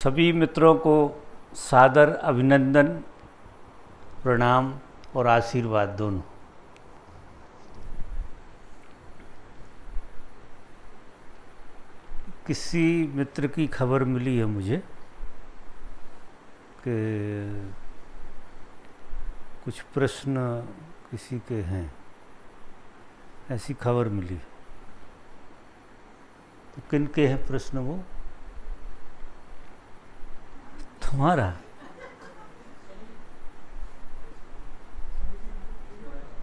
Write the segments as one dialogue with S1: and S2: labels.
S1: सभी मित्रों को सादर अभिनंदन, प्रणाम और आशीर्वाद दोनों। किसी मित्र की खबर मिली है मुझे कि कुछ प्रश्न किसी के हैं, ऐसी खबर मिली। तो किन के हैं प्रश्न? वो तुम्हारा?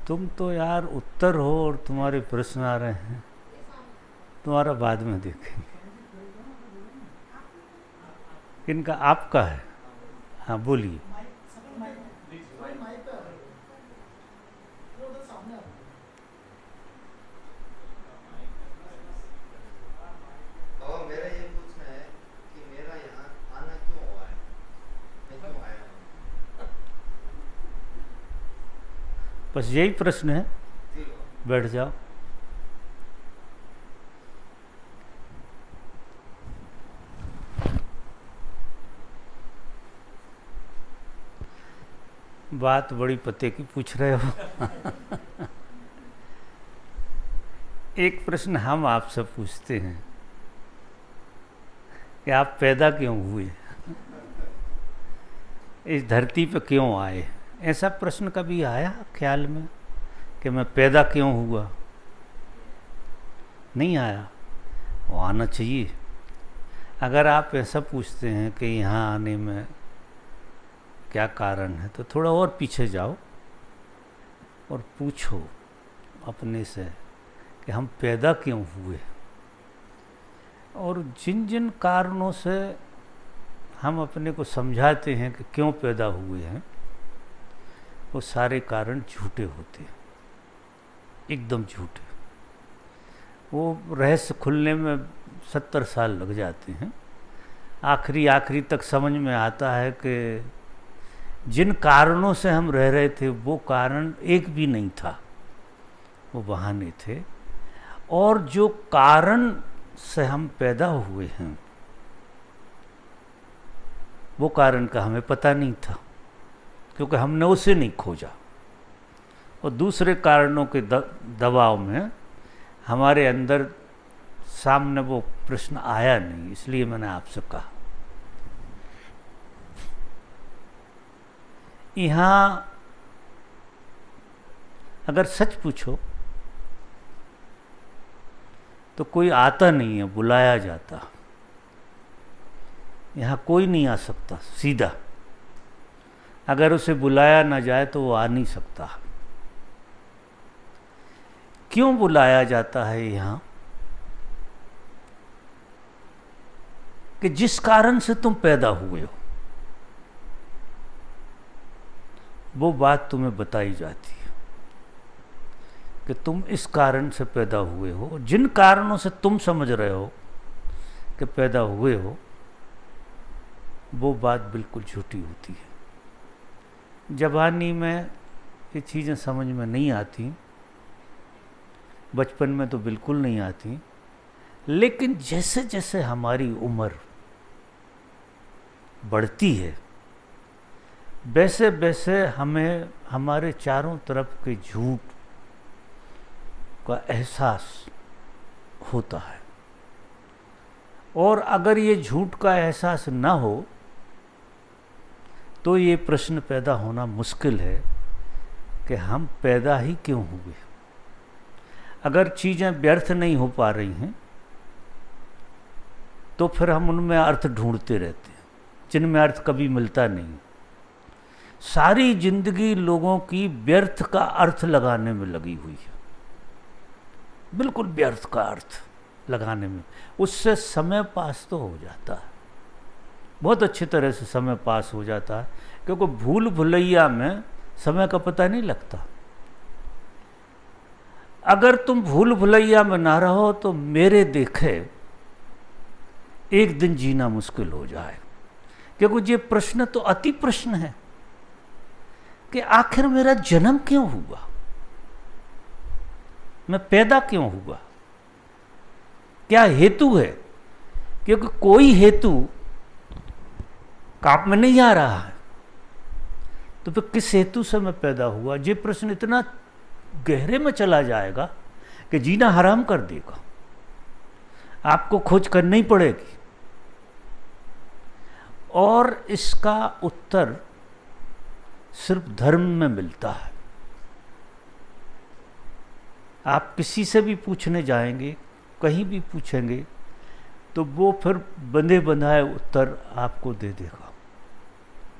S1: तुम तो यार उत्तर हो और तुम्हारे प्रश्न आ रहे हैं। तुम्हारा बाद में देखेंगे। किनका? आपका है? हाँ बोलिए।
S2: मेरा ये पूछना है कि मेरा यहाँ आना क्यों हुआ है, मैं क्यों आया हूँ?
S1: बस यही प्रश्न है। बैठ जाओ। बात बड़ी पते की पूछ रहे हो। एक प्रश्न हम आपसे पूछते हैं कि आप पैदा क्यों हुए, इस धरती पर क्यों आए? ऐसा प्रश्न कभी आया ख्याल में कि मैं पैदा क्यों हुआ? नहीं आया। वो आना चाहिए। अगर आप ऐसा पूछते हैं कि यहाँ आने में क्या कारण है, तो थोड़ा और पीछे जाओ और पूछो अपने से कि हम पैदा क्यों हुए, और जिन जिन कारणों से हम अपने को समझाते हैं कि क्यों पैदा हुए हैं, वो सारे कारण झूठे होते हैं, एकदम झूठे। वो रहस्य खुलने में 70 साल लग जाते हैं। आखिरी तक समझ में आता है कि जिन कारणों से हम रह रहे थे वो कारण एक भी नहीं था, वो बहाने थे। और जो कारण से हम पैदा हुए हैं वो कारण का हमें पता नहीं था, क्योंकि हमने उसे नहीं खोजा। और दूसरे कारणों के दबाव में हमारे अंदर सामने वो प्रश्न आया नहीं, इसलिए मैंने आपसे कहा। यहाँ अगर सच पूछो तो कोई आता नहीं है, बुलाया जाता। यहाँ कोई नहीं आ सकता सीधा। अगर उसे बुलाया ना जाए तो वो आ नहीं सकता। क्यों बुलाया जाता है यहाँ? कि जिस कारण से तुम पैदा हुए हो वो बात तुम्हें बताई जाती है कि तुम इस कारण से पैदा हुए हो। जिन कारणों से तुम समझ रहे हो कि पैदा हुए हो, वो बात बिल्कुल झूठी होती है। जवानी में ये चीज़ें समझ में नहीं आती, बचपन में तो बिल्कुल नहीं आती, लेकिन जैसे जैसे हमारी उम्र बढ़ती है वैसे वैसे हमें हमारे चारों तरफ के झूठ का एहसास होता है। और अगर ये झूठ का एहसास ना हो तो ये प्रश्न पैदा होना मुश्किल है कि हम पैदा ही क्यों हुए। अगर चीज़ें व्यर्थ नहीं हो पा रही हैं तो फिर हम उनमें अर्थ ढूंढते रहते हैं, जिनमें अर्थ कभी मिलता नहीं। सारी जिंदगी लोगों की व्यर्थ का अर्थ लगाने में लगी हुई है, बिल्कुल व्यर्थ का अर्थ लगाने में। उससे समय पास तो हो जाता है, बहुत अच्छी तरह से समय पास हो जाता है, क्योंकि भूल भुलैया में समय का पता नहीं लगता। अगर तुम भूल भुलैया में ना रहो तो मेरे देखे एक दिन जीना मुश्किल हो जाए। क्योंकि ये प्रश्न तो अति प्रश्न है कि आखिर मेरा जन्म क्यों हुआ, मैं पैदा क्यों हुआ, क्या हेतु है? क्योंकि कोई हेतु काम में नहीं आ रहा है, तो फिर किस हेतु से मैं पैदा हुआ? ये प्रश्न इतना गहरे में चला जाएगा कि जीना हराम कर देगा। आपको खोज करनी पड़ेगी, और इसका उत्तर सिर्फ धर्म में मिलता है। आप किसी से भी पूछने जाएंगे, कहीं भी पूछेंगे, तो वो फिर बंधे बंधाए उत्तर आपको दे देगा,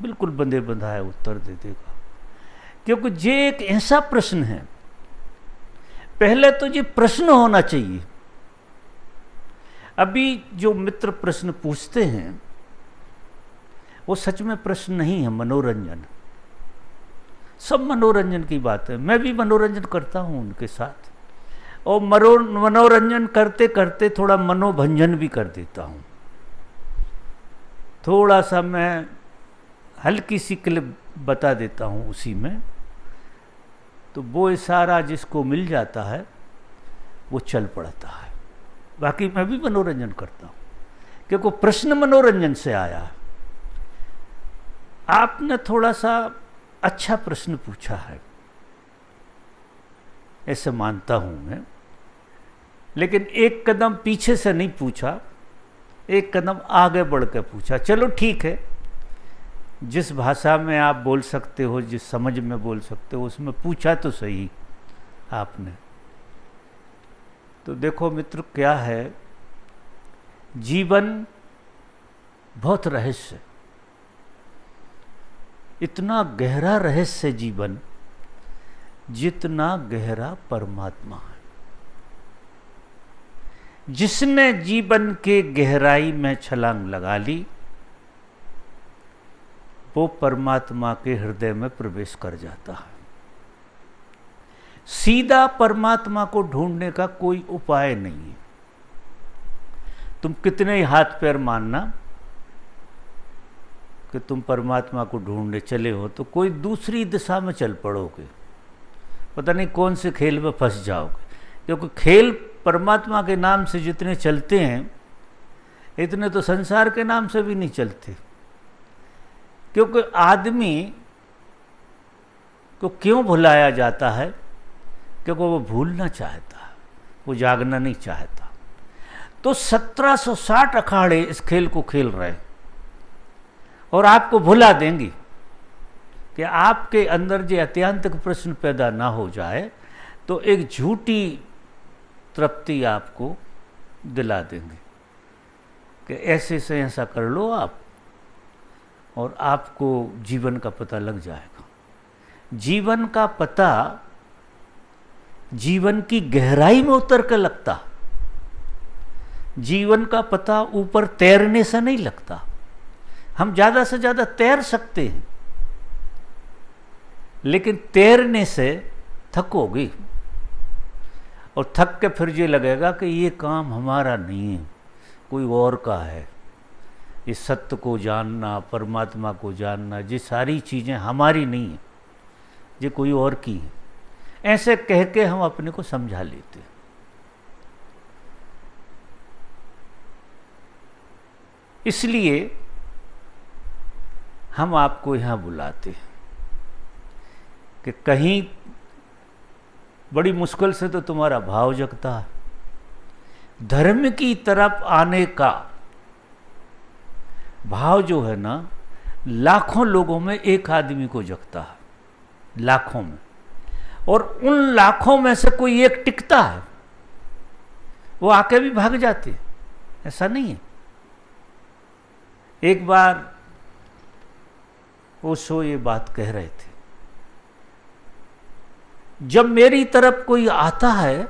S1: बिल्कुल बंधे बंधाए उत्तर दे देगा। क्योंकि ये एक ऐसा प्रश्न है, पहले तो ये प्रश्न होना चाहिए। अभी जो मित्र प्रश्न पूछते हैं वो सच में प्रश्न नहीं है, मनोरंजन। सब मनोरंजन की बात है। मैं भी मनोरंजन करता हूँ उनके साथ, और मनोरंजन करते करते थोड़ा मनोभंजन भी कर देता हूँ। थोड़ा सा मैं हल्की सी क्लिप बता देता हूँ उसी में, तो वो इशारा जिसको मिल जाता है वो चल पड़ता है। बाकी मैं भी मनोरंजन करता हूँ, क्योंकि प्रश्न मनोरंजन से आया है। आपने थोड़ा सा अच्छा प्रश्न पूछा है, ऐसे मानता हूं मैं, लेकिन एक कदम पीछे से नहीं पूछा, एक कदम आगे बढ़ कर पूछा। चलो ठीक है, जिस भाषा में आप बोल सकते हो, जिस समझ में बोल सकते हो, उसमें पूछा तो सही आपने। तो देखो मित्र, क्या है, जीवन बहुत रहस्य, इतना गहरा रहस्य जीवन जितना गहरा परमात्मा है। जिसने जीवन के गहराई में छलांग लगा ली, वो परमात्मा के हृदय में प्रवेश कर जाता है। सीधा परमात्मा को ढूंढने का कोई उपाय नहीं है। तुम कितने ही हाथ पैर मानना कि तुम परमात्मा को ढूंढने चले हो, तो कोई दूसरी दिशा में चल पड़ोगे, पता नहीं कौन से खेल में फंस जाओगे। क्योंकि खेल परमात्मा के नाम से जितने चलते हैं, इतने तो संसार के नाम से भी नहीं चलते। क्योंकि आदमी को क्यों भुलाया जाता है? क्योंकि वो भूलना चाहता है, वो जागना नहीं चाहता। तो 1760 अखाड़े इस खेल को खेल रहे हैं, और आपको भुला देंगी कि आपके अंदर जो अत्यांतिक प्रश्न पैदा ना हो जाए, तो एक झूठी तृप्ति आपको दिला देंगे कि ऐसे से ऐसा कर लो आप, और आपको जीवन का पता लग जाएगा। जीवन का पता जीवन की गहराई में उतर कर लगता। जीवन का पता ऊपर तैरने से नहीं लगता। हम ज़्यादा से ज़्यादा तैर सकते हैं, लेकिन तैरने से थकोगे, और थक के फिर ये लगेगा कि ये काम हमारा नहीं है, कोई और का है। इस सत्य को जानना, परमात्मा को जानना, ये सारी चीज़ें हमारी नहीं है, ये कोई और की है। ऐसे कह के हम अपने को समझा लेते हैं। इसलिए हम आपको यहाँ बुलाते हैं कि कहीं बड़ी मुश्किल से तो तुम्हारा भाव जगता है। धर्म की तरफ आने का भाव जो है ना, लाखों लोगों में एक आदमी को जगता है, लाखों में, और उन लाखों में से कोई एक टिकता है। वो आके भी भाग जाते हैं, ऐसा नहीं है। एक बार ओशो ये बात कह रहे थे, जब मेरी तरफ कोई आता है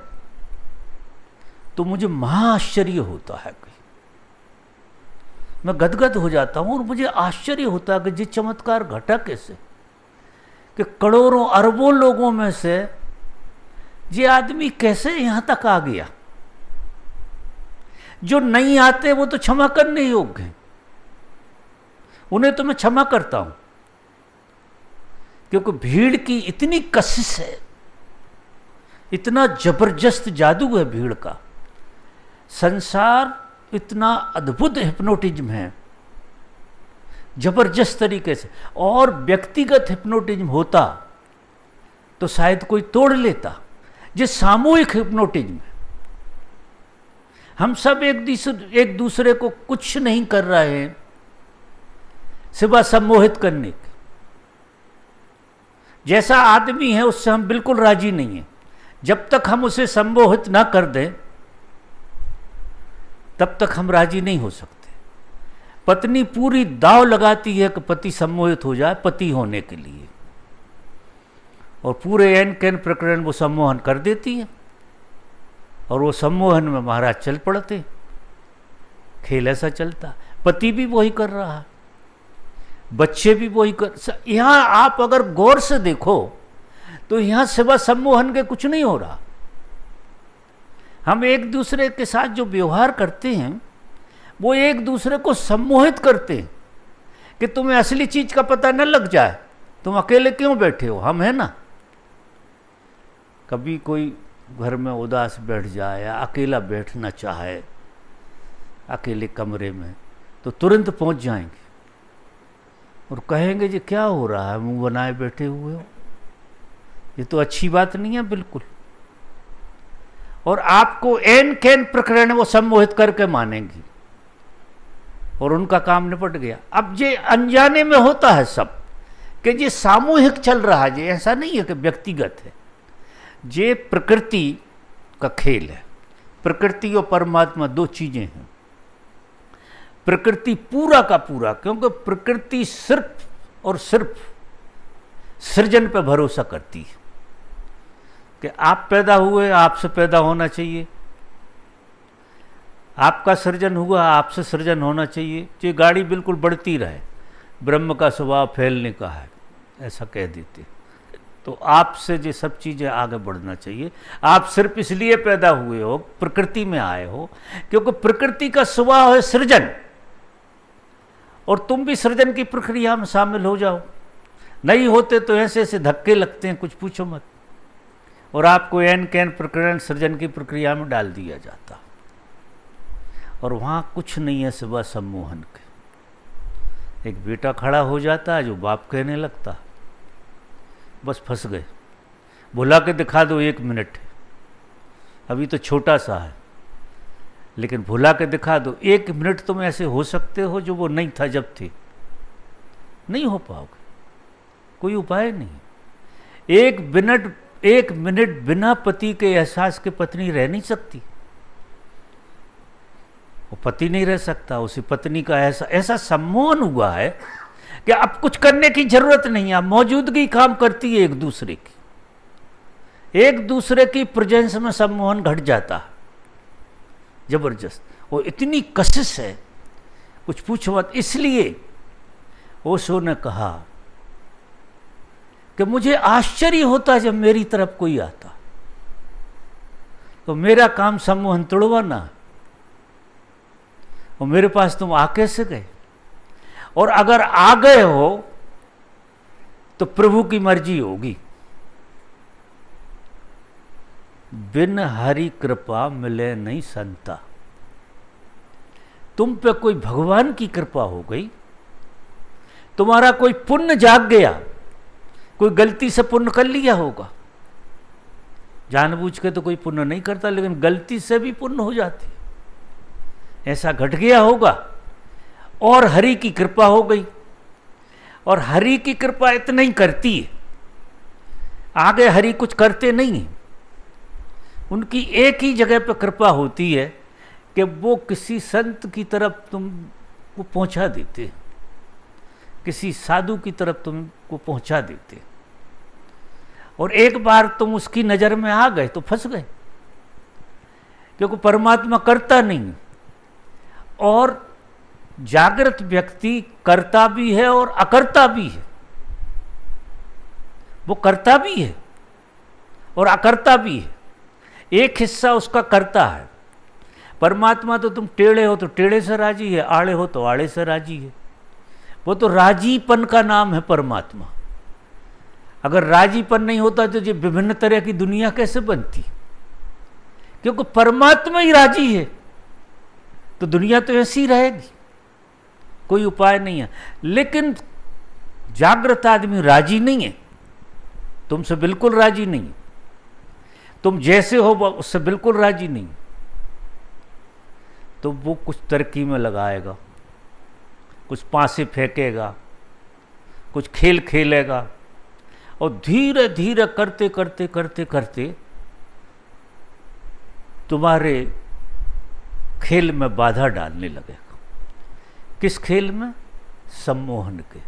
S1: तो मुझे महाआश्चर्य होता है, मैं गदगद हो जाता हूं, और मुझे आश्चर्य होता है कि ये चमत्कार घटा कैसे, कि करोड़ों अरबों लोगों में से ये आदमी कैसे यहां तक आ गया। जो नहीं आते वो तो क्षमा करने योग्य हैं, उन्हें तो मैं क्षमा करता हूं, क्योंकि भीड़ की इतनी कशिश है, इतना जबरदस्त जादू है भीड़ का। संसार इतना अद्भुत हिप्नोटिज्म है जबरदस्त तरीके से। और व्यक्तिगत हिप्नोटिज्म होता तो शायद कोई तोड़ लेता। ये सामूहिक हिप्नोटिज्म है। हम सब एक दूसरे को कुछ नहीं कर रहे हैं सिवा सम्मोहित करने के। जैसा आदमी है उससे हम बिल्कुल राजी नहीं हैं। जब तक हम उसे सम्मोहित ना कर दें तब तक हम राजी नहीं हो सकते। पत्नी पूरी दांव लगाती है कि पति सम्मोहित हो जाए पति होने के लिए, और पूरे एन कैन प्रकरण वो सम्मोहन कर देती है, और वो सम्मोहन में महाराज चल पड़ते। खेल ऐसा चलता। पति भी वही कर रहा है, बच्चे भी वही कर। यहां आप अगर गौर से देखो तो यहां सिवा सम्मोहन के कुछ नहीं हो रहा। हम एक दूसरे के साथ जो व्यवहार करते हैं वो एक दूसरे को सम्मोहित करते हैं कि तुम्हें असली चीज का पता न लग जाए, तुम अकेले क्यों बैठे हो, हम हैं ना। कभी कोई घर में उदास बैठ जाए या अकेला बैठना चाहे अकेले कमरे में, तो तुरंत पहुंच जाएंगे और कहेंगे जी क्या हो रहा है, मुंह बनाए बैठे हुए हो, ये तो अच्छी बात नहीं है बिल्कुल। और आपको एन कैन प्रकरण वो सम्मोहित करके मानेंगी और उनका काम निपट गया। अब ये अनजाने में होता है सब कि ये सामूहिक चल रहा है, ये ऐसा नहीं है कि व्यक्तिगत है। ये प्रकृति का खेल है। प्रकृति और परमात्मा दो चीजें हैं। प्रकृति पूरा का पूरा, क्योंकि प्रकृति सिर्फ और सिर्फ सृजन पर भरोसा करती है कि आप पैदा हुए, आपसे पैदा होना चाहिए, आपका सृजन हुआ, आपसे सृजन होना चाहिए। ये गाड़ी बिल्कुल बढ़ती रहे, ब्रह्म का स्वभाव फैलने का है, ऐसा कह देते। तो आपसे ये सब चीज़ें आगे बढ़ना चाहिए। आप सिर्फ इसलिए पैदा हुए हो, प्रकृति में आए हो, क्योंकि प्रकृति का स्वभाव है सृजन, और तुम भी सृजन की प्रक्रिया में शामिल हो जाओ। नहीं होते तो ऐसे ऐसे धक्के लगते हैं, कुछ पूछो मत, और आपको एन कैन प्रकरण सृजन की प्रक्रिया में डाल दिया जाता, और वहाँ कुछ नहीं है सिवा सम्मोहन के। एक बेटा खड़ा हो जाता है जो बाप कहने लगता, बस फंस गए। भुला के दिखा दो 1 मिनट, अभी तो छोटा सा है, लेकिन भुला के दिखा दो 1 मिनट तुम ऐसे हो सकते हो जो वो नहीं था जब थे। नहीं हो पाओगे, कोई उपाय नहीं। 1 मिनट बिना पति के एहसास के पत्नी रह नहीं सकती। वो पति नहीं रह सकता, उसी पत्नी का ऐसा सम्मोहन हुआ है कि अब कुछ करने की जरूरत नहीं है, मौजूदगी काम करती है एक दूसरे की। एक दूसरे की प्रेजेंस में सम्मोहन घट जाता है जबरदस्त। वो इतनी कशिश है कुछ पूछो मत। इसलिए ओशो ने कहा कि मुझे आश्चर्य होता जब मेरी तरफ कोई आता, तो मेरा काम सम्मोहन तोड़वाना, और मेरे पास तुम आ कैसे गए, और अगर आ गए हो तो प्रभु की मर्जी होगी। बिन हरि कृपा मिले नहीं संता। तुम पे कोई भगवान की कृपा हो गई, तुम्हारा कोई पुण्य जाग गया, कोई गलती से पुण्य कर लिया होगा। जानबूझ के तो कोई पुण्य नहीं करता, लेकिन गलती से भी पुण्य हो जाती, ऐसा घट गया होगा, और हरि की कृपा हो गई। और हरि की कृपा इतना ही करती है, आगे हरि कुछ करते नहीं है। उनकी एक ही जगह पर कृपा होती है कि वो किसी संत की तरफ तुमको पहुंचा देते, किसी साधु की तरफ तुमको पहुंचा देते, और एक बार तुम उसकी नज़र में आ गए तो फंस गए, क्योंकि परमात्मा करता नहीं। और जागृत व्यक्ति करता भी है और अकर्ता भी है। वो करता भी है और अकर्ता भी है। एक हिस्सा उसका करता है। परमात्मा तो तुम टेढ़े हो तो टेढ़े से राजी है, आड़े हो तो आड़े से राजी है। वो तो राजीपन का नाम है परमात्मा। अगर राजीपन नहीं होता तो ये विभिन्न तरह की दुनिया कैसे बनती? क्योंकि परमात्मा ही राजी है तो दुनिया तो ऐसी रहेगी, कोई उपाय नहीं है। लेकिन जागृत आदमी राजी नहीं है, तुमसे बिल्कुल राजी नहीं है, तुम जैसे हो उससे बिल्कुल राजी नहीं, तो वो कुछ तरकीब में लगाएगा, कुछ पासे फेंकेगा, कुछ खेल खेलेगा, और धीरे धीरे करते करते करते करते तुम्हारे खेल में बाधा डालने लगेगा। किस खेल में? सम्मोहन के।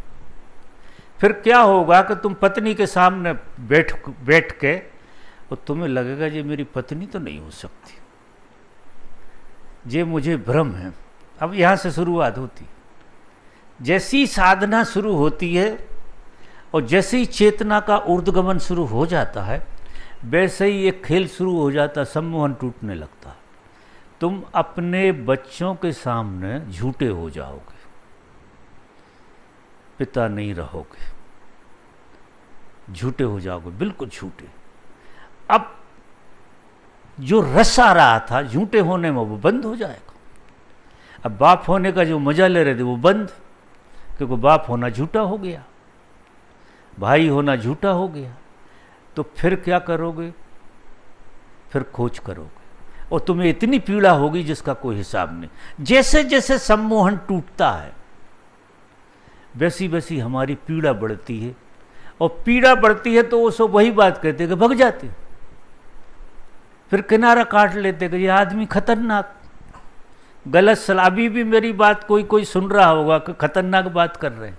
S1: फिर क्या होगा कि तुम पत्नी के सामने बैठ के, और तुम्हें लगेगा ये मेरी पत्नी तो नहीं हो सकती, ये मुझे भ्रम है। अब यहाँ से शुरुआत होती, जैसी साधना शुरू होती है और जैसे ही चेतना का ऊर्ध्वगमन शुरू हो जाता है, वैसे ही एक खेल शुरू हो जाता है, सम्मोहन टूटने लगता है। तुम अपने बच्चों के सामने झूठे हो जाओगे, पिता नहीं रहोगे, झूठे हो जाओगे, बिल्कुल झूठे। अब जो रस आ रहा था झूठे होने में वो बंद हो जाएगा। अब बाप होने का जो मजा ले रहे थे वो बंद, क्योंकि बाप होना झूठा हो गया, भाई होना झूठा हो गया। तो फिर क्या करोगे? फिर खोज करोगे, और तुम्हें इतनी पीड़ा होगी जिसका कोई हिसाब नहीं। जैसे जैसे सम्मोहन टूटता है वैसी वैसी हमारी पीड़ा बढ़ती है, और पीड़ा बढ़ती है तो वो सब वही बात कहते हैं कि भग जाते, फिर किनारा काट लेते कि ये आदमी खतरनाक, गलत सलाह। अभी भी मेरी बात कोई कोई सुन रहा होगा कि खतरनाक बात कर रहे हैं।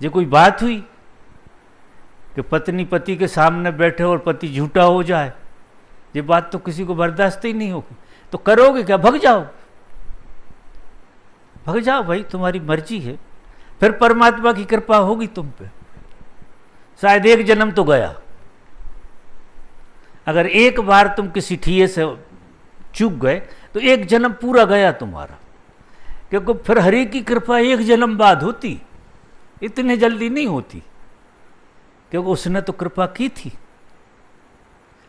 S1: ये कोई बात हुई कि पत्नी पति के सामने बैठे और पति झूठा हो जाए? ये बात तो किसी को बर्दाश्त ही नहीं होगी। तो करोगे क्या? भग जाओ, भग जाओ भाई, तुम्हारी मर्जी है। फिर परमात्मा की कृपा होगी तुम पे, शायद एक जन्म तो गया। अगर एक बार तुम किसी ठिये से चूक गए तो एक जन्म पूरा गया तुम्हारा, क्योंकि फिर हरि की कृपा एक जन्म बाद होती, इतने जल्दी नहीं होती, क्योंकि उसने तो कृपा की थी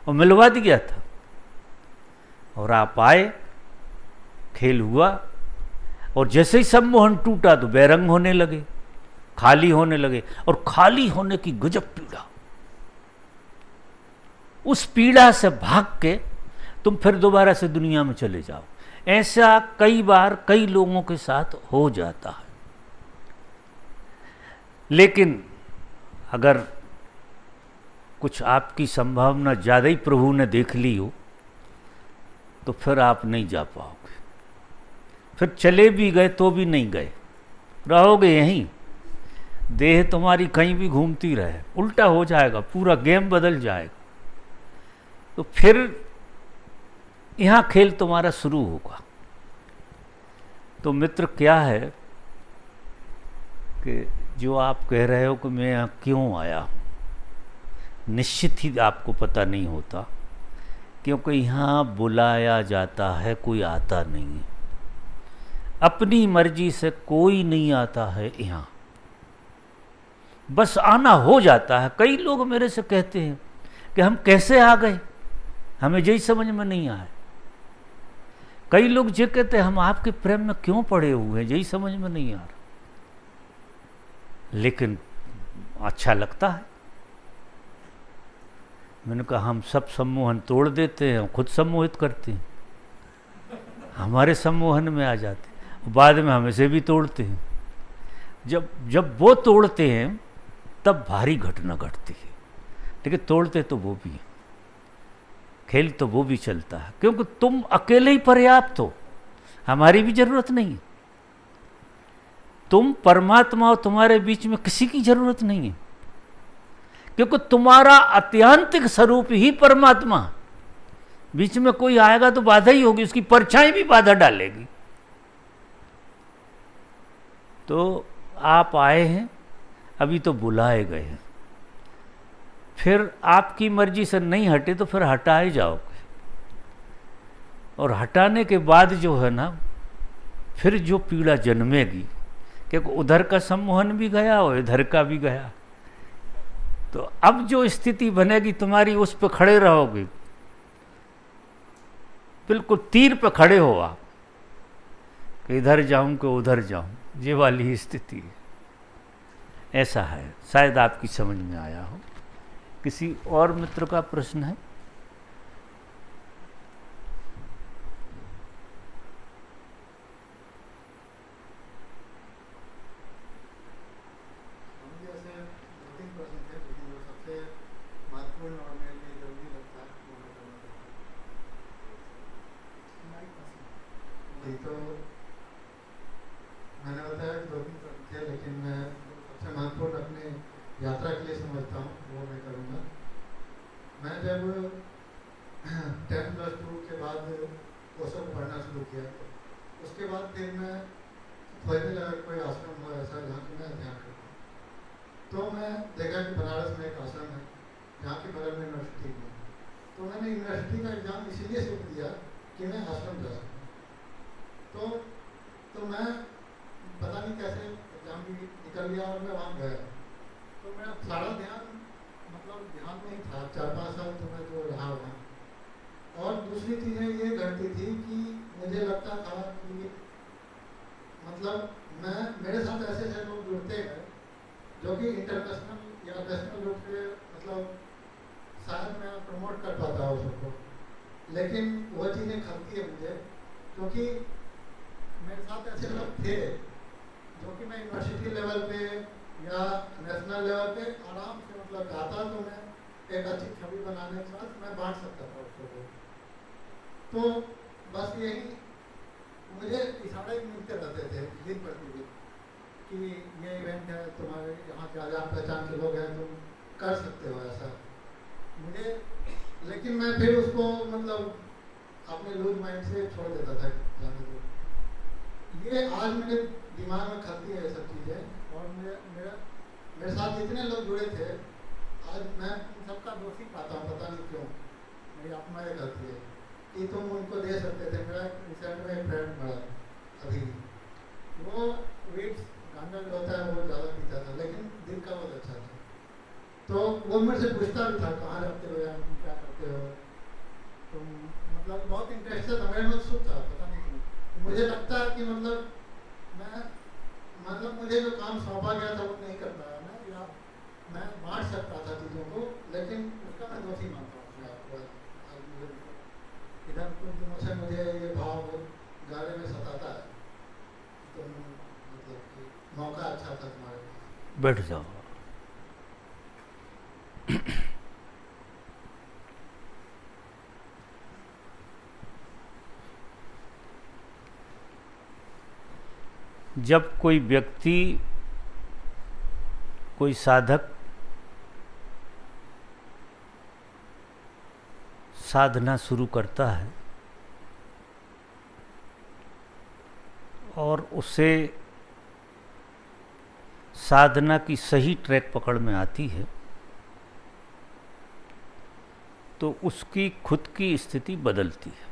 S1: और मिलवा दिया था। और आप आए, खेल हुआ, और जैसे ही सम्मोहन टूटा तो बेरंग होने लगे, खाली होने लगे, और खाली होने की गजब पीड़ा। उस पीड़ा से भाग के तुम फिर दोबारा से दुनिया में चले जाओ। ऐसा कई बार कई लोगों के साथ हो जाता है। लेकिन अगर कुछ आपकी संभावना ज़्यादा ही प्रभु ने देख ली हो तो फिर आप नहीं जा पाओगे। फिर चले भी गए तो भी नहीं गए, रहोगे यहीं। देह तुम्हारी कहीं भी घूमती रहे, उल्टा हो जाएगा, पूरा गेम बदल जाएगा। तो फिर यहाँ खेल तुम्हारा शुरू होगा। तो मित्र, क्या है कि जो आप कह रहे हो कि मैं यहाँ क्यों आया, निश्चित ही आपको पता नहीं होता, क्योंकि यहाँ बुलाया जाता है, कोई आता नहीं है। अपनी मर्जी से कोई नहीं आता है यहाँ, बस आना हो जाता है। कई लोग मेरे से कहते हैं कि हम कैसे आ गए, हमें यही समझ में नहीं आया। कई लोग ये कहते हैं हम आपके प्रेम में क्यों पड़े हुए हैं, यही समझ में नहीं आ रहा। लेकिन अच्छा लगता है। मैंने कहा हम सब सम्मोहन तोड़ देते हैं, हम खुद सम्मोहित करते हैं, हमारे सम्मोहन में आ जाते हैं, बाद में हमें से भी तोड़ते हैं। जब वो तोड़ते हैं तब भारी घटना घटती है। लेकिन तोड़ते तो वो भी हैं, खेल तो वो भी चलता है, क्योंकि तुम अकेले ही पर्याप्त हो, हमारी भी जरूरत नहीं है। तुम परमात्मा और तुम्हारे बीच में किसी की जरूरत नहीं है, क्योंकि तुम्हारा आत्यंतिक स्वरूप ही परमात्मा। बीच में कोई आएगा तो बाधा ही होगी, उसकी परछाई भी बाधा डालेगी। तो आप आए हैं, अभी तो बुलाए गए हैं, फिर आपकी मर्जी से नहीं हटे तो फिर हटाए जाओगे। और हटाने के बाद जो है ना, फिर जो पीड़ा जन्मेगी, क्योंकि उधर का सम्मोहन भी गया और इधर का भी गया। तो अब जो स्थिति बनेगी तुम्हारी, उस पर खड़े रहोगे, बिल्कुल तीर पे खड़े हो आप, कि इधर जाऊं कि उधर जाऊं, ये वाली स्थिति है। ऐसा है, शायद आपकी समझ में आया हो। किसी और मित्र का प्रश्न है?
S3: मुझे ऐसे 2-3 प्रश्न थे, लेकिन जो सबसे महत्वपूर्ण और मेरे लिए जरूरी लगता है वो मैं करना चाहता हूँ। तो मैंने बताया कि 2-3 प्रश्न थे, लेकिन मैं सबसे महत्वपूर्ण अपनी यात्रा के लिए समझता हूँ, वो मैं करूँगा। मैं जब 10+2 के बाद ओशो को पढ़ना शुरू किया, उसके बाद फिर मैं खोजने लगा कोई आश्रम हो ऐसा जहाँ की मैं ध्यान करूँ। तो मैं देखा कि बनारस में एक आश्रम है जहाँ की बगल में यूनिवर्सिटी में। तो मैंने यूनिवर्सिटी का एग्ज़ाम इसीलिए शुरू दिया कि मैं आश्रम जा सकूँ। तो मैं पता नहीं कैसे एग्ज़ाम भी निकल गया और मैं वहाँ गया। तो मेरा सारा ध्यान मतलब ध्यान में ही था, 4-5 साल तो मैं जो रहा वहाँ। और दूसरी चीज़ें ये घटती थी कि मुझे लगता था कि मतलब मेरे साथ ऐसे ऐसे लोग जुड़ते गए जो कि इंटरनेशनल या नेशनल रूप से मतलब शायद मैं प्रमोट कर पाता हूँ सबको, लेकिन वो चीज़ें खलती है मुझे, क्योंकि मेरे साथ ऐसे लोग थे जो कि मैं यूनिवर्सिटी लेवल पे या नेशनल लेवल पे आराम से मतलब जाता तो मैं एक अच्छी छवि बनाने के साथ मैं बांट सकता था उसको। तो बस यही मुझे इशारे मिलते रहते थे दिन प्रतिदिन कि ये इवेंट है, तुम्हारे यहाँ के जान पहचान के लोग हैं, तुम कर सकते हो ऐसा मुझे। लेकिन मैं फिर उसको मतलब अपने लूज माइंड से छोड़ देता था जाने को। ये आज मेरे दिमाग में खलती है ये सब चीज़ें, और मेरे साथ जितने लोग जुड़े थे आज मैं उन सबका दोषी पाता हूँ, पता नहीं क्यों। मेरी आत्मा ये कहती है कि तुम उनको दे सकते थे। मेरा रिसेंट में एक फ्रेंड बड़ा अभी, वो वीट्स गांजा जो होता है वो ज़्यादा पीता था, लेकिन दिल का बहुत अच्छा था। तो वो मेरे से पूछता भी था कहाँ रहते हो या तुम क्या करते हो, तुम मतलब बहुत इंटरेस्टेड था, मेरे में उत्सुक था, पता नहीं क्यों। मुझे लगता है कि मतलब मुझे जो काम सौंपा गया था वो नहीं कर पाया मैं, या मैं बांट सकता था चीज़ों को, लेकिन उसका मैं दोषी मानता हूँ अपने आप को। इधर कुछ दिनों से मुझे ये भाव गाने में सताता है, तो मतलब कि मौका अच्छा था तुम्हारे पास।
S1: बैठ जाओ। जब कोई व्यक्ति, कोई साधक साधना शुरू करता है और उसे साधना की सही ट्रैक पकड़ में आती है, तो उसकी खुद की स्थिति बदलती है।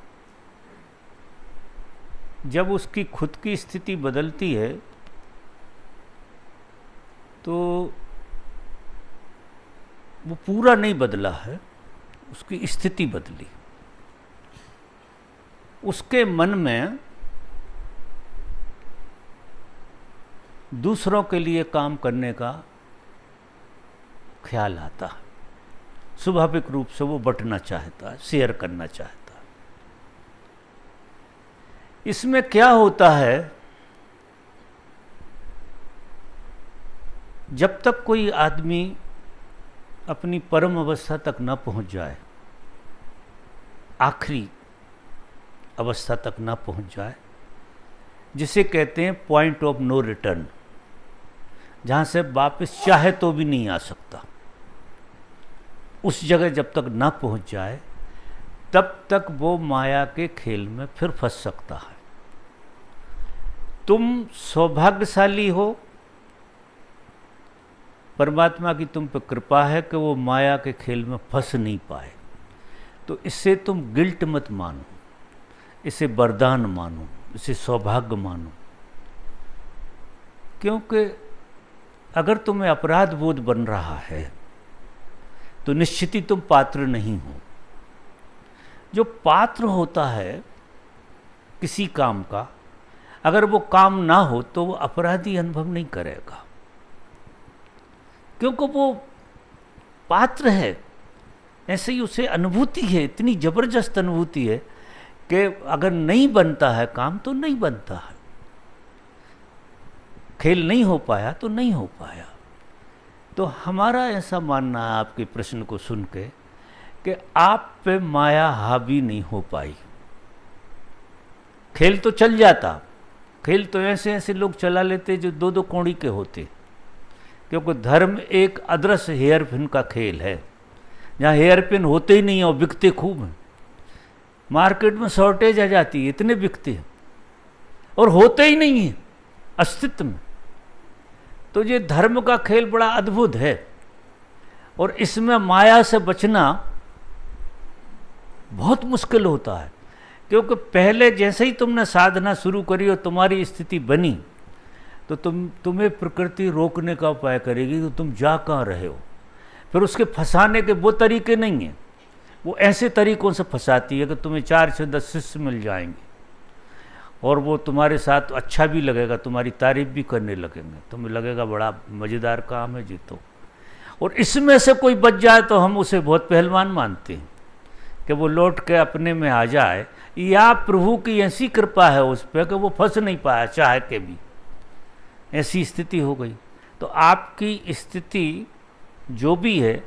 S1: जब उसकी खुद की स्थिति बदलती है तो वो पूरा नहीं बदला है, उसकी स्थिति बदली। उसके मन में दूसरों के लिए काम करने का ख्याल आता है। स्वाभाविक रूप से वो बंटना चाहता है, शेयर करना चाहता है। इसमें क्या होता है, जब तक कोई आदमी अपनी परम अवस्था तक न पहुंच जाए, आखिरी अवस्था तक न पहुंच जाए, जिसे कहते हैं पॉइंट ऑफ नो रिटर्न, जहाँ से वापस चाहे तो भी नहीं आ सकता, उस जगह जब तक न पहुंच जाए तब तक वो माया के खेल में फिर फंस सकता है। तुम सौभाग्यशाली हो, परमात्मा की तुम पर कृपा है कि वो माया के खेल में फंस नहीं पाए। तो इससे तुम गिल्ट मत मानो, इसे वरदान मानो, इसे सौभाग्य मानो। क्योंकि अगर तुम्हें अपराध बोध बन रहा है तो निश्चित ही तुम पात्र नहीं हो। जो पात्र होता है किसी काम का, अगर वो काम ना हो तो वो अपराधी अनुभव नहीं करेगा, क्योंकि वो पात्र है। ऐसे ही उसे अनुभूति है, इतनी जबरदस्त अनुभूति है कि अगर नहीं बनता है काम तो नहीं बनता है, खेल नहीं हो पाया तो नहीं हो पाया। तो हमारा ऐसा मानना है आपके प्रश्न को सुन के कि आप पे माया हावी नहीं हो पाई। खेल तो चल जाता, खेल तो ऐसे ऐसे लोग चला लेते जो दो दो कौड़ी के होते, क्योंकि धर्म एक अदृश्य हेयर पिन का खेल है, जहाँ हेयर पिन होते ही नहीं है और बिकते खूब हैं। मार्केट में शॉर्टेज आ जाती है, इतने बिकते हैं और होते ही नहीं है अस्तित्व में। तो ये धर्म का खेल बड़ा अद्भुत है और इसमें माया से बचना बहुत मुश्किल होता है, क्योंकि पहले जैसे ही तुमने साधना शुरू करी और तुम्हारी स्थिति बनी तो तुम्हें प्रकृति रोकने का उपाय करेगी कि तुम जा कहाँ रहे हो। फिर उसके फंसाने के वो तरीके नहीं हैं, वो ऐसे तरीकों से फंसाती है कि तुम्हें 4 से 10 शिष्य मिल जाएंगे और वो तुम्हारे साथ अच्छा भी लगेगा, तुम्हारी तारीफ भी करने लगेंगे, तुम्हें लगेगा बड़ा मज़ेदार काम है जी। तो और इसमें से कोई बच जाए तो हम उसे बहुत पहलवान मानते हैं कि वो लौट के अपने में आ जाए, या प्रभु की ऐसी कृपा है उस पर कि वो फंस नहीं पाया चाह के भी, ऐसी स्थिति हो गई। तो आपकी स्थिति जो भी है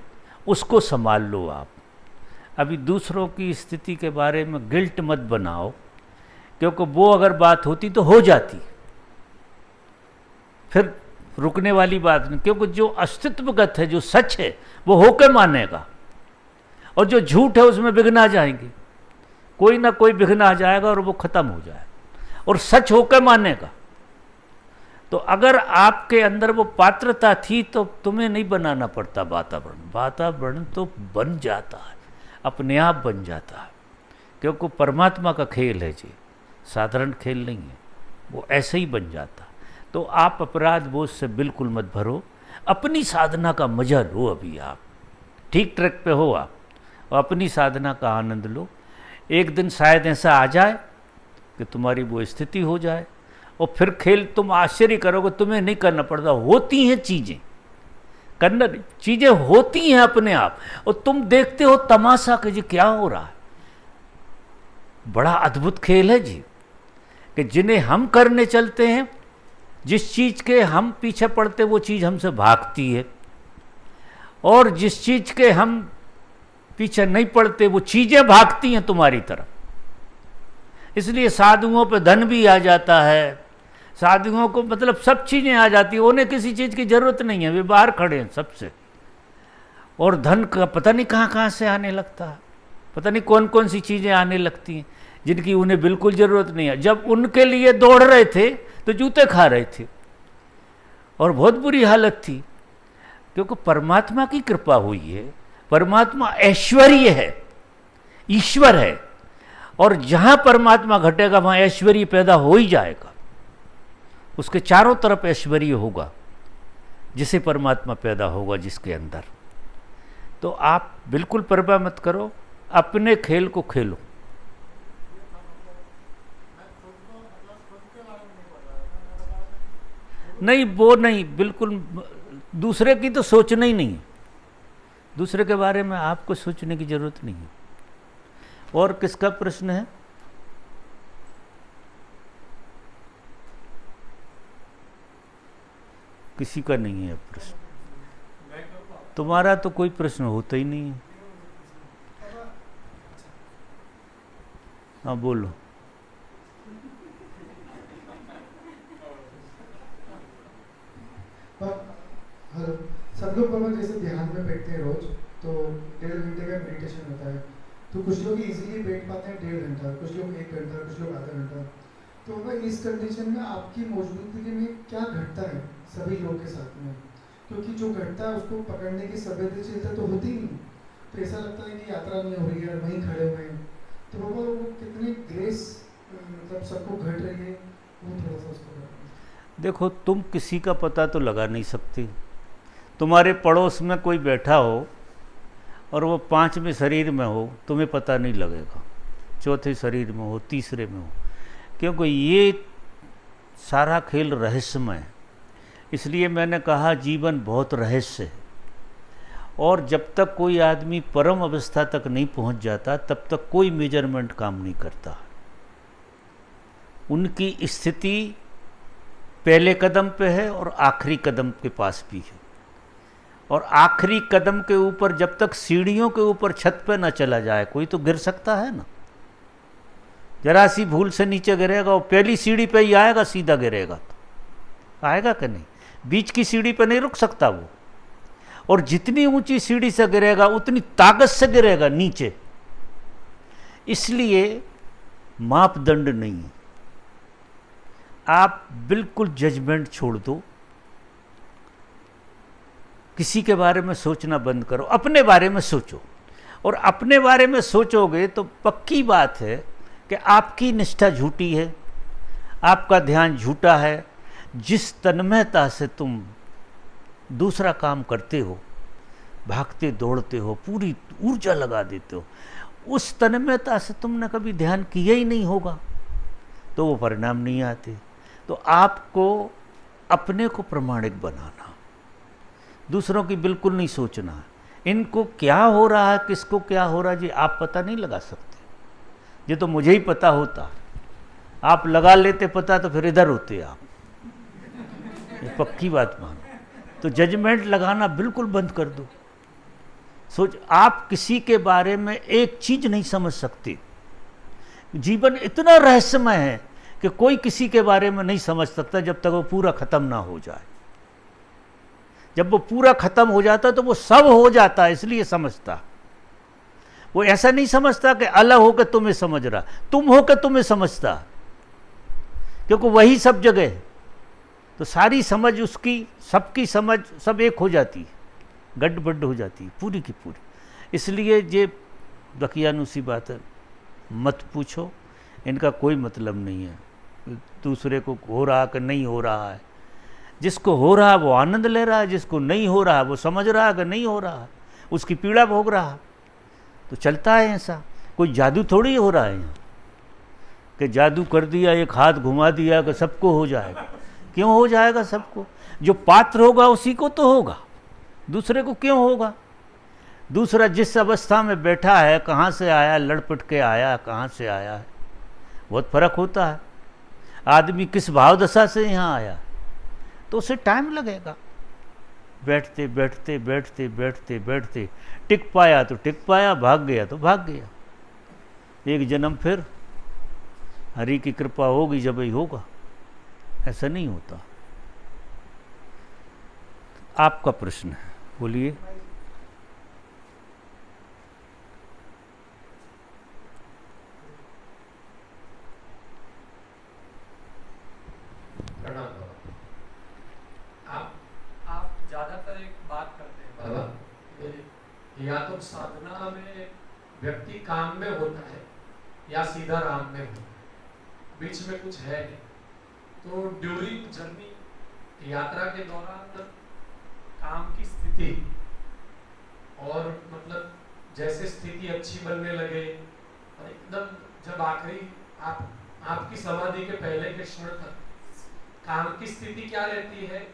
S1: उसको संभाल लो आप। अभी दूसरों की स्थिति के बारे में गिल्ट मत बनाओ, क्योंकि वो अगर बात होती तो हो जाती, फिर रुकने वाली बात नहीं। क्योंकि जो अस्तित्वगत है, जो सच है, वो होकर मानेगा, और जो झूठ है उसमें विघ्न आ जाएंगे, कोई ना कोई विघ्न आ जाएगा और वो खत्म हो जाएगा, और सच होकर मानेगा। तो अगर आपके अंदर वो पात्रता थी तो तुम्हें नहीं बनाना पड़ता वातावरण, वातावरण तो बन जाता है, अपने आप बन जाता है, क्योंकि परमात्मा का खेल है जी, साधारण खेल नहीं है, वो ऐसे ही बन जाता। तो आप अपराध बोझ से बिल्कुल मत भरो, अपनी साधना का मजा लो। अभी आप ठीक ट्रैक पे हो आप, और अपनी साधना का आनंद लो। एक दिन शायद ऐसा आ जाए कि तुम्हारी वो स्थिति हो जाए, और फिर खेल तुम आश्चर्य करोगे, तुम्हें नहीं करना पड़ता, होती हैं चीज़ें, करना चीज़ें होती हैं अपने आप, और तुम देखते हो तमाशा कि जी क्या हो रहा है। बड़ा अद्भुत खेल है जी, कि जिन्हें हम करने चलते हैं, जिस चीज़ के हम पीछे पड़ते वो चीज़ हमसे भागती है, और जिस चीज़ के हम पीछे नहीं पड़ते वो चीज़ें भागती हैं तुम्हारी तरफ। इसलिए साधुओं पे धन भी आ जाता है, साधुओं को मतलब सब चीज़ें आ जाती हैं, उन्हें किसी चीज़ की ज़रूरत नहीं है, वे बाहर खड़े हैं सबसे, और धन का पता नहीं कहाँ कहाँ से आने लगता है, पता नहीं कौन कौन सी चीज़ें आने लगती हैं जिनकी उन्हें बिल्कुल ज़रूरत नहीं है। जब उनके लिए दौड़ रहे थे तो जूते खा रहे थे, और बहुत बुरी हालत थी, क्योंकि परमात्मा की कृपा हुई है। परमात्मा ऐश्वर्य है, ईश्वर है, और जहाँ परमात्मा घटेगा वहाँ ऐश्वर्य पैदा हो ही जाएगा, उसके चारों तरफ ऐश्वर्य होगा जिसे परमात्मा पैदा होगा जिसके अंदर। तो आप बिल्कुल परवाह मत करो, अपने खेल को खेलो। नहीं, वो नहीं, बिल्कुल दूसरे की तो सोचना ही नहीं है, दूसरे के बारे में आपको सोचने की जरूरत नहीं है। और किसका प्रश्न है? किसी का नहीं है प्रश्न, तुम्हारा तो कोई प्रश्न होता ही नहीं है। हाँ बोलो।
S3: हेलो, सब लोग बाबा जैसे ध्यान में बैठते हैं रोज, तो 1.5 घंटे का मेडिटेशन होता है, तो कुछ लोग इजीली बैठ पाते हैं 1.5 घंटा, कुछ लोग 1 घंटा, कुछ लोग आधा घंटा। तो बाबा इस कंडीशन में आपकी मौजूदगी में क्या घटता है सभी लोग के साथ में? क्योंकि जो घटता है उसको पकड़ने की संवेदनशीलता तो होती नहीं, तो ऐसा लगता है कि यात्रा नहीं हो रही है, वहीं खड़े हुए हैं। तो बाबा वो कितनी ग्रेस मतलब सबको घट रही है, वो थोड़ा सा उसको
S1: देखो, तुम किसी का पता तो लगा नहीं सकते। तुम्हारे पड़ोस में कोई बैठा हो और वो 5वें शरीर में हो, तुम्हें पता नहीं लगेगा, 4थे शरीर में हो, तीसरे में हो, क्योंकि ये सारा खेल रहस्यमय है। इसलिए मैंने कहा जीवन बहुत रहस्य है, और जब तक कोई आदमी परम अवस्था तक नहीं पहुंच जाता तब तक कोई मेजरमेंट काम नहीं करता। उनकी स्थिति पहले कदम पे है और आखिरी कदम के पास भी है, और आखिरी कदम के ऊपर जब तक सीढ़ियों के ऊपर छत पे ना चला जाए, कोई तो गिर सकता है ना। जरा सी भूल से नीचे गिरेगा, वो पहली सीढ़ी पे ही आएगा, सीधा गिरेगा तो आएगा कि नहीं, बीच की सीढ़ी पे नहीं रुक सकता वो। और जितनी ऊंची सीढ़ी से गिरेगा उतनी ताकत से गिरेगा नीचे। इसलिए मापदंड नहीं है। आप बिल्कुल जजमेंट छोड़ दो, किसी के बारे में सोचना बंद करो, अपने बारे में सोचो। और अपने बारे में सोचोगे तो पक्की बात है कि आपकी निष्ठा झूठी है, आपका ध्यान झूठा है। जिस तन्मयता से तुम दूसरा काम करते हो, भागते दौड़ते हो, पूरी ऊर्जा लगा देते हो, उस तन्मयता से तुमने कभी ध्यान किया ही नहीं होगा, तो वो परिणाम नहीं आते। तो आपको अपने को प्रमाणिक बनाना, दूसरों की बिल्कुल नहीं सोचना। इनको क्या हो रहा है, किसको क्या हो रहा है, जी आप पता नहीं लगा सकते। ये तो मुझे ही पता होता, आप लगा लेते पता तो फिर इधर होते आप। ये पक्की बात मानो। तो जजमेंट लगाना बिल्कुल बंद कर दो। सोच, आप किसी के बारे में एक चीज नहीं समझ सकते। जीवन इतना रहस्यमय है कि कोई किसी के बारे में नहीं समझ सकता जब तक वो पूरा खत्म ना हो जाए। जब वो पूरा खत्म हो जाता तो वो सब हो जाता है, इसलिए समझता। वो ऐसा नहीं समझता कि अलग होकर तुम्हें समझ रहा, तुम होकर तुम्हें समझता, क्योंकि वही सब जगह है। तो सारी समझ उसकी, सबकी समझ सब एक हो जाती है, गड्ढ हो जाती है पूरी की पूरी। इसलिए ये दकियानुसी बात है, मत पूछो, इनका कोई मतलब नहीं है। दूसरे को हो रहा कि नहीं हो रहा है, जिसको हो रहा है वो आनंद ले रहा है, जिसको नहीं हो रहा है वो समझ रहा है कि नहीं हो रहा है, उसकी पीड़ा भोग रहा है। तो चलता है ऐसा, कोई जादू थोड़ी हो रहा है यहाँ कि जादू कर दिया, एक हाथ घुमा दिया कि सबको हो जाएगा। क्यों हो जाएगा सबको? जो पात्र होगा उसी को तो होगा, दूसरे को क्यों होगा? दूसरा जिस अवस्था में बैठा है, कहाँ से आया, लड़पट के आया, कहाँ से आया है, बहुत फर्क होता है। आदमी किस भाव दशा से यहाँ आया, तो उसे टाइम लगेगा। बैठते बैठते बैठते बैठते बैठते टिक पाया तो टिक पाया, भाग गया तो भाग गया। एक जन्म फिर हरि की कृपा होगी जब ही होगा, ऐसा नहीं होता। आपका प्रश्न है, बोलिए।
S4: आप ज्यादातर एक बात करते हैं बाबा, या तो साधना में व्यक्ति काम में होता है या सीधा राम में होता है, बीच में कुछ है नहीं। तो ड्यूरिंग जर्नी, यात्रा के दौरान काम की स्थिति, और मतलब जैसे स्थिति अच्छी बनने लगे और एकदम जब आखिरी आपकी समाधि के पहले के क्षण तक काम की स्थिति क्या रहती है,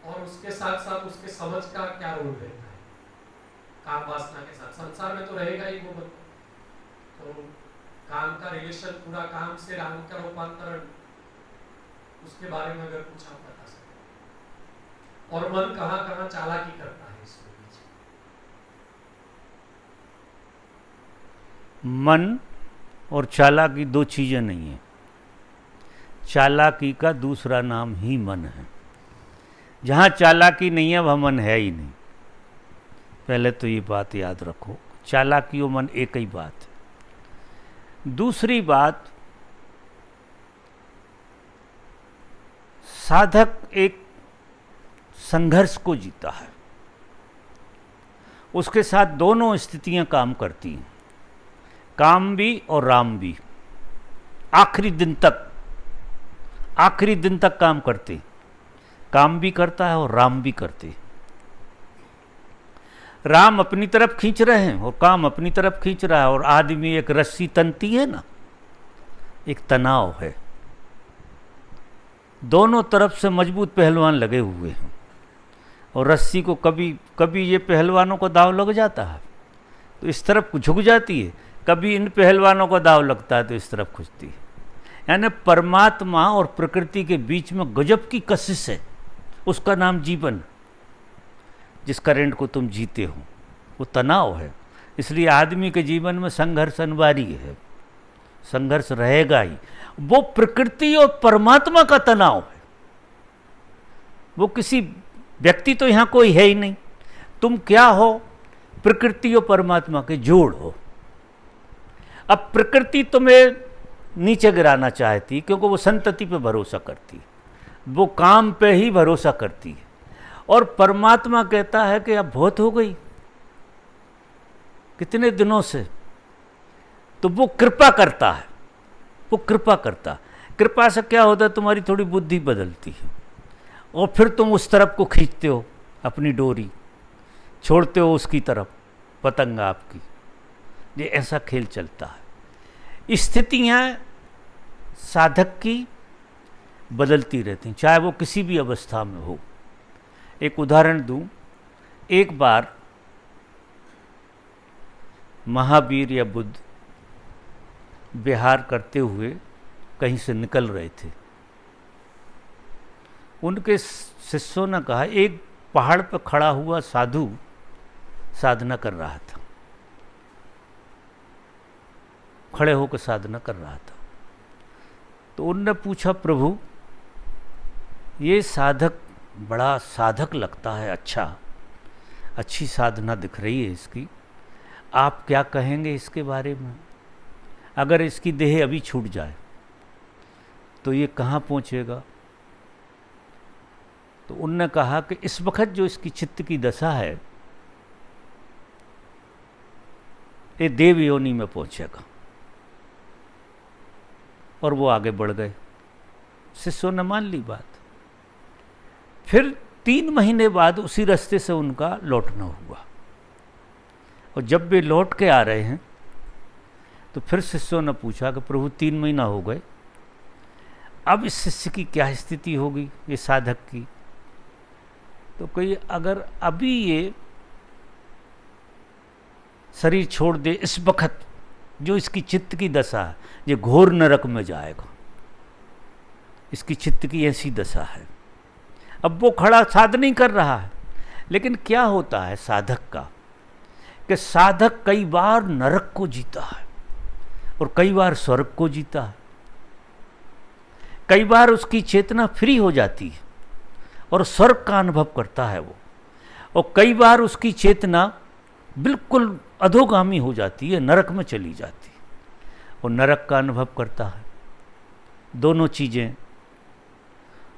S4: और उसके साथ साथ उसके समझ का क्या रोल रहता है काम वासना के साथ। संसार में तो रहेगा ही वो बंदा, तो काम का रिलेशन पूरा काम से राम का रूपांतरण, उसके बारे में अगर कुछ आप बता सकते। और मन कहाँ कहाँ चालाकी करता है इसके बीच।
S1: मन और चालाकी दो चीजें नहीं है। चालाकी का दूसरा नाम ही मन है। जहाँ चालाकी नहीं है वह मन है ही नहीं। पहले तो ये बात याद रखो, चालाकी और मन एक ही बात है। दूसरी बात, साधक एक संघर्ष को जीता है, उसके साथ दोनों स्थितियां काम करती हैं, काम भी और राम भी। आखिरी दिन तक काम करते, काम भी करता है और राम भी करते। राम अपनी तरफ खींच रहे हैं और काम अपनी तरफ खींच रहा है, और आदमी एक रस्सी तनती है ना, एक तनाव है। दोनों तरफ से मजबूत पहलवान लगे हुए हैं, और रस्सी को कभी कभी ये पहलवानों को दाव लग जाता है तो इस तरफ झुक जाती है, कभी इन पहलवानों को दाव लगता है तो इस तरफ खुंचती है। यानी परमात्मा और प्रकृति के बीच में गजब की कशिश है, उसका नाम जीवन। जिस करंट को तुम जीते हो वो तनाव है। इसलिए आदमी के जीवन में संघर्ष अनिवार्य है, संघर्ष रहेगा ही। वो प्रकृति और परमात्मा का तनाव है, वो किसी व्यक्ति तो यहाँ कोई है ही नहीं। तुम क्या हो? प्रकृति और परमात्मा के जोड़ हो। अब प्रकृति तुम्हें नीचे गिराना चाहती क्योंकि वो संतति पे भरोसा करती, वो काम पे ही भरोसा करती है, और परमात्मा कहता है कि अब बहुत हो गई, कितने दिनों से, तो वो कृपा करता है, वो कृपा करता है। कृपा से क्या होता है? तुम्हारी थोड़ी बुद्धि बदलती है और फिर तुम उस तरफ को खींचते हो, अपनी डोरी छोड़ते हो उसकी तरफ, पतंग आपकी। ये ऐसा खेल चलता है। स्थितियाँ साधक की बदलती रहती हैं, चाहे वो किसी भी अवस्था में हो। एक उदाहरण दूं, एक बार महावीर या बुद्ध विहार करते हुए कहीं से निकल रहे थे। उनके शिष्यों ने कहा, एक पहाड़ पर खड़ा हुआ साधु साधना कर रहा था, खड़े होकर साधना कर रहा था। तो उनने पूछा, प्रभु ये साधक बड़ा साधक लगता है, अच्छी साधना दिख रही है इसकी, आप क्या कहेंगे इसके बारे में? अगर इसकी देह अभी छूट जाए तो ये कहाँ पहुँचेगा? तो उनने कहा कि इस वक्त जो इसकी चित्त की दशा है, ये देव योनि में पहुँचेगा। और वो आगे बढ़ गए, शिष्यों ने मान ली बात। फिर 3 महीने बाद उसी रास्ते से उनका लौटना हुआ, और जब वे लौट के आ रहे हैं तो फिर शिष्यों ने पूछा कि प्रभु 3 महीना हो गए, अब इस शिष्य की क्या स्थिति होगी, ये साधक की? तो कोई अगर अभी ये शरीर छोड़ दे, इस वक्त जो इसकी चित्त की दशा है, ये घोर नरक में जाएगा। इसकी चित्त की ऐसी दशा है। अब वो खड़ा साधना नहीं कर रहा है, लेकिन क्या होता है साधक का, कि साधक कई बार नरक को जीता है और कई बार स्वर्ग को जीता है। कई बार उसकी चेतना फ्री हो जाती है और स्वर्ग का अनुभव करता है वो, और कई बार उसकी चेतना बिल्कुल अधोगामी हो जाती है, नरक में चली जाती है और नरक का अनुभव करता है। दोनों चीज़ें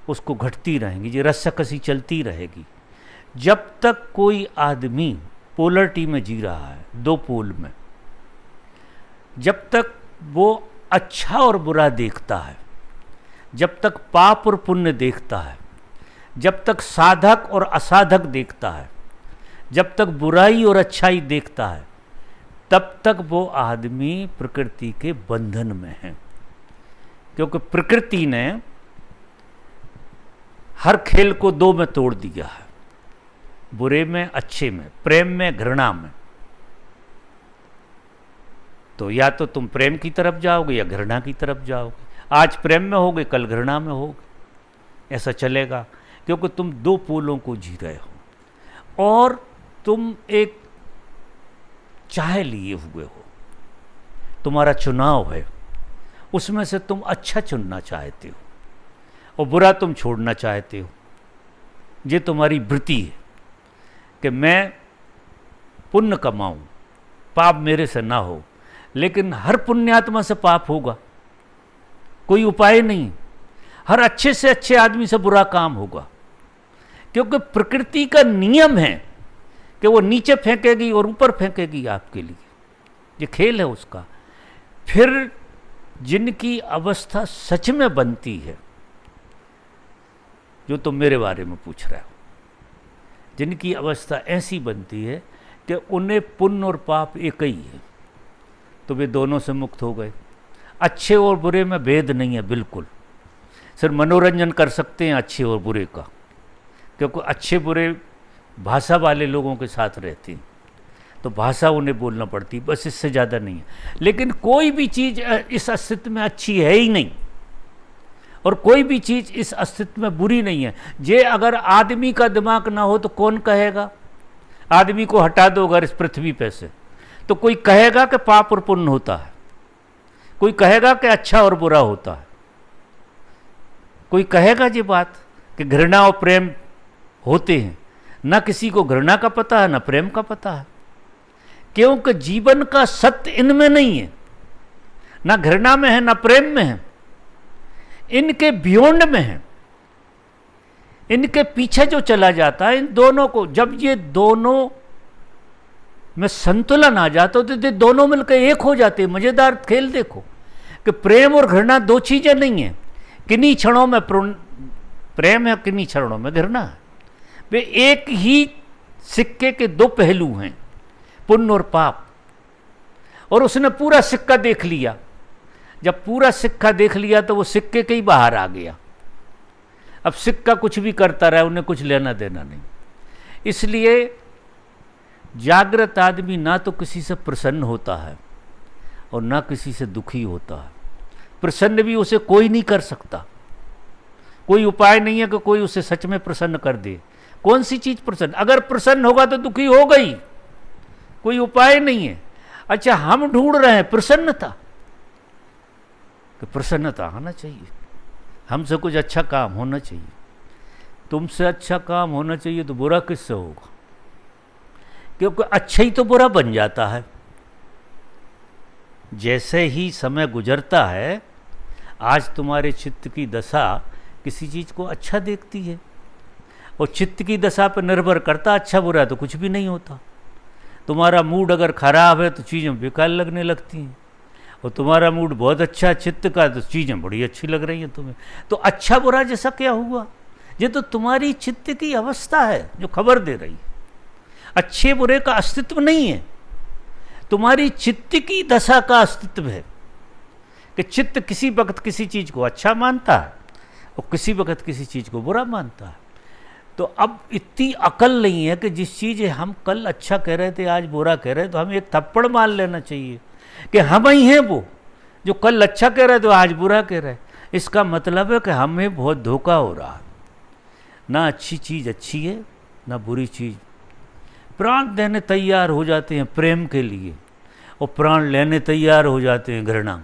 S1: उसको घटती रहेंगी, ये रस्साकसी चलती रहेगी। जब तक कोई आदमी पोलरिटी में जी रहा है, 2 पोल में, जब तक वो अच्छा और बुरा देखता है, जब तक पाप और पुण्य देखता है, जब तक साधक और असाधक देखता है, जब तक बुराई और अच्छाई देखता है, तब तक वो आदमी प्रकृति के बंधन में है। क्योंकि प्रकृति ने हर खेल को 2 में तोड़ दिया है, बुरे में, अच्छे में, प्रेम में, घृणा में। तो या तो तुम प्रेम की तरफ जाओगे या घृणा की तरफ जाओगे। आज प्रेम में होगे, कल घृणा में होगे, ऐसा चलेगा, क्योंकि तुम 2 पोलों को जी रहे हो और तुम एक चाह लिए हुए हो। तुम्हारा चुनाव है, उसमें से तुम अच्छा चुनना चाहते हो और बुरा तुम छोड़ना चाहते हो। ये तुम्हारी वृत्ति है कि मैं पुण्य कमाऊं, पाप मेरे से ना हो। लेकिन हर पुण्यात्मा से पाप होगा, कोई उपाय नहीं। हर अच्छे से अच्छे आदमी से बुरा काम होगा, क्योंकि प्रकृति का नियम है कि वो नीचे फेंकेगी और ऊपर फेंकेगी आपके लिए। ये खेल है उसका। फिर जिनकी अवस्था सच में बनती है, जो तुम मेरे बारे में पूछ रहे हो, जिनकी अवस्था ऐसी बनती है कि उन्हें पुण्य और पाप एक ही है, तो वे दोनों से मुक्त हो गए। अच्छे और बुरे में भेद नहीं है बिल्कुल। सिर्फ मनोरंजन कर सकते हैं अच्छे और बुरे का, क्योंकि अच्छे बुरे भाषा वाले लोगों के साथ रहते हैं तो भाषा उन्हें बोलना पड़ती है, बस इससे ज़्यादा नहीं है। लेकिन कोई भी चीज़ इस अस्तित्व में अच्छी है ही नहीं और कोई भी चीज़ इस अस्तित्व में बुरी नहीं है। जे अगर आदमी का दिमाग ना हो तो कौन कहेगा? आदमी को हटा दो अगर इस पृथ्वी पे से तो कोई कहेगा कि पाप और पुण्य होता है, कोई कहेगा कि अच्छा और बुरा होता है, कोई कहेगा ये बात कि घृणा और प्रेम होते हैं? ना किसी को घृणा का पता है ना प्रेम का पता है, क्योंकि जीवन का सत्य इनमें नहीं है, ना घृणा में है ना प्रेम में है, इनके बियॉन्ड में है। इनके पीछे जो चला जाता है, इन दोनों को जब ये दोनों में संतुलन आ जाता है तो ये दोनों मिलकर एक हो जाते हैं। मजेदार खेल देखो कि प्रेम और घृणा दो चीजें नहीं है, किन्हीं क्षणों में प्रेम है, किन्हीं क्षणों में घृणा है। वे एक ही सिक्के के दो पहलू हैं, पुण्य और पाप। और उसने पूरा सिक्का देख लिया, जब पूरा सिक्का देख लिया तो वो सिक्के के ही बाहर आ गया। अब सिक्का कुछ भी करता रहा, उन्हें कुछ लेना देना नहीं। इसलिए जागृत आदमी ना तो किसी से प्रसन्न होता है और ना किसी से दुखी होता है। प्रसन्न भी उसे कोई नहीं कर सकता, कोई उपाय नहीं है कि कोई उसे सच में प्रसन्न कर दे। कौन सी चीज प्रसन्न? अगर प्रसन्न होगा तो दुखी होगा ही, कोई उपाय नहीं है। अच्छा, हम ढूंढ रहे हैं प्रसन्नता, कि प्रसन्नता आना चाहिए, हमसे कुछ अच्छा काम होना चाहिए। तुमसे अच्छा काम होना चाहिए तो बुरा किससे होगा? क्योंकि अच्छा ही तो बुरा बन जाता है। जैसे ही समय गुजरता है, आज तुम्हारे चित्त की दशा किसी चीज़ को अच्छा देखती है और चित्त की दशा पर निर्भर करता अच्छा बुरा तो कुछ भी नहीं होता। तुम्हारा मूड अगर खराब है तो चीज़ें बेकार लगने लगती हैं, और तुम्हारा मूड बहुत अच्छा चित्त का तो चीज़ें बड़ी अच्छी लग रही हैं तुम्हें। तो अच्छा बुरा जैसा क्या हुआ? ये तो तुम्हारी चित्त की अवस्था है जो खबर दे रही है। अच्छे बुरे का अस्तित्व नहीं है, तुम्हारी चित्त की दशा का अस्तित्व है कि चित्त किसी वक्त किसी चीज़ को अच्छा मानता है और किसी वक्त किसी चीज़ को बुरा मानता है। तो अब इतनी अकल नहीं है कि जिस चीज़ हम कल अच्छा कह रहे थे आज बुरा कह रहे, तो हमें एक थप्पड़ मार लेना चाहिए कि हम ही हैं वो जो कल अच्छा कह रहे थे आज बुरा कह रहे। इसका मतलब है कि हमें बहुत धोखा हो रहा है। ना अच्छी चीज़ अच्छी है ना बुरी चीज़। प्राण देने तैयार हो जाते हैं प्रेम के लिए और प्राण लेने तैयार हो जाते हैं घृणा,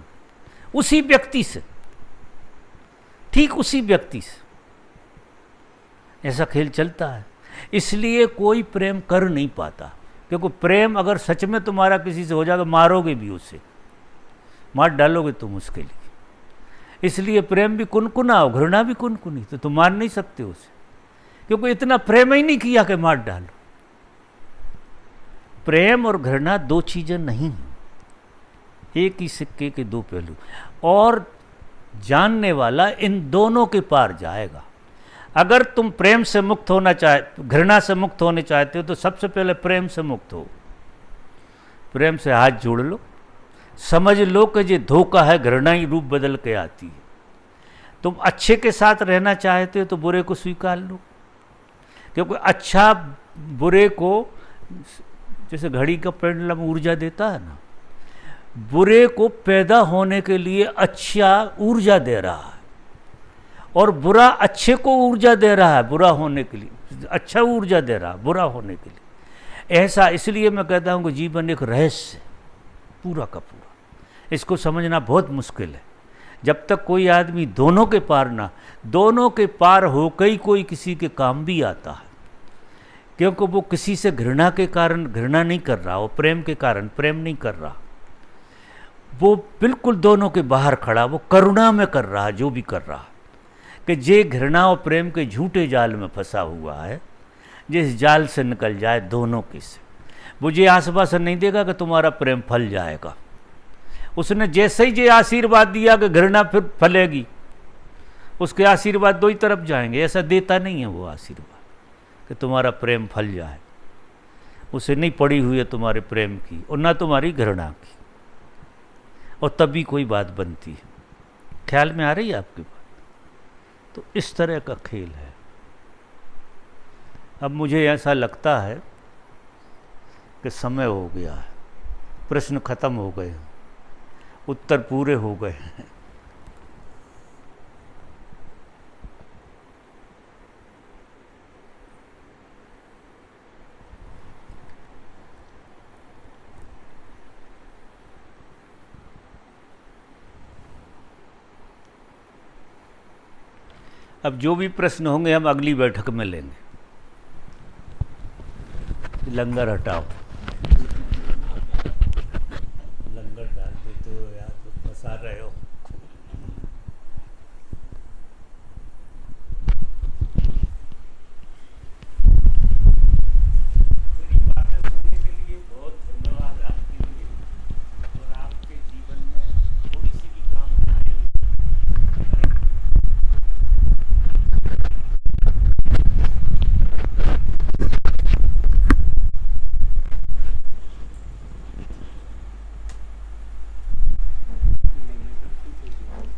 S1: उसी व्यक्ति से, ठीक उसी व्यक्ति से। ऐसा खेल चलता है। इसलिए कोई प्रेम कर नहीं पाता, क्योंकि प्रेम अगर सच में तुम्हारा किसी से हो जाएगा, मारोगे भी उसे, मार डालोगे तुम उसके लिए। इसलिए प्रेम भी कुनकुना हो, घृणा भी कुनकुनी, तो तुम मार नहीं सकते उसे, क्योंकि इतना प्रेम ही नहीं किया कि मार डालो। प्रेम और घृणा दो चीजें नहीं हैं, एक ही सिक्के के दो पहलू। और जानने वाला इन दोनों के पार जाएगा। अगर तुम प्रेम से मुक्त होना घृणा से मुक्त होने चाहते हो तो सबसे पहले प्रेम से मुक्त हो। प्रेम से हाथ जोड़ लो, समझ लो कि ये धोखा है, घृणा ही रूप बदल के आती है। तुम अच्छे के साथ रहना चाहते हो तो बुरे को स्वीकार लो, क्योंकि अच्छा बुरे को, जैसे घड़ी का पेंडुलम ऊर्जा देता है ना, बुरे को पैदा होने के लिए अच्छा ऊर्जा दे रहा है और बुरा अच्छे को ऊर्जा दे रहा है बुरा होने के लिए, अच्छा ऊर्जा दे रहा है बुरा होने के लिए। ऐसा इसलिए मैं कहता हूँ कि जीवन एक रहस्य पूरा का पूरा, इसको समझना बहुत मुश्किल है। जब तक कोई आदमी दोनों के पार ना, दोनों के पार होकर ही कोई किसी के काम भी आता है, क्योंकि वो किसी से घृणा के कारण घृणा नहीं कर रहा, वो प्रेम के कारण प्रेम नहीं कर रहा, वो बिल्कुल दोनों के बाहर खड़ा, वो करुणा में कर रहा जो भी कर रहा, कि जे घृणा और प्रेम के झूठे जाल में फंसा हुआ है, जिस जाल से निकल जाए दोनों के से। वो ये आश्वासन नहीं देगा कि तुम्हारा प्रेम फल जाएगा। उसने जैसे ही ये आशीर्वाद दिया कि घृणा फिर फलेगी, उसके आशीर्वाद दो ही तरफ जाएंगे। ऐसा देता नहीं है वो आशीर्वाद कि तुम्हारा प्रेम फल जाए। उसे नहीं पड़ी हुई है तुम्हारे प्रेम की और ना तुम्हारी घृणा की, और तभी कोई बात बनती है। ख्याल में आ रही है आपकी बात? तो इस तरह का खेल है। अब मुझे ऐसा लगता है कि समय हो गया है, प्रश्न खत्म हो गए, उत्तर पूरे हो गए हैं। अब जो भी प्रश्न होंगे हम अगली बैठक में लेंगे। लंगर हटाओ।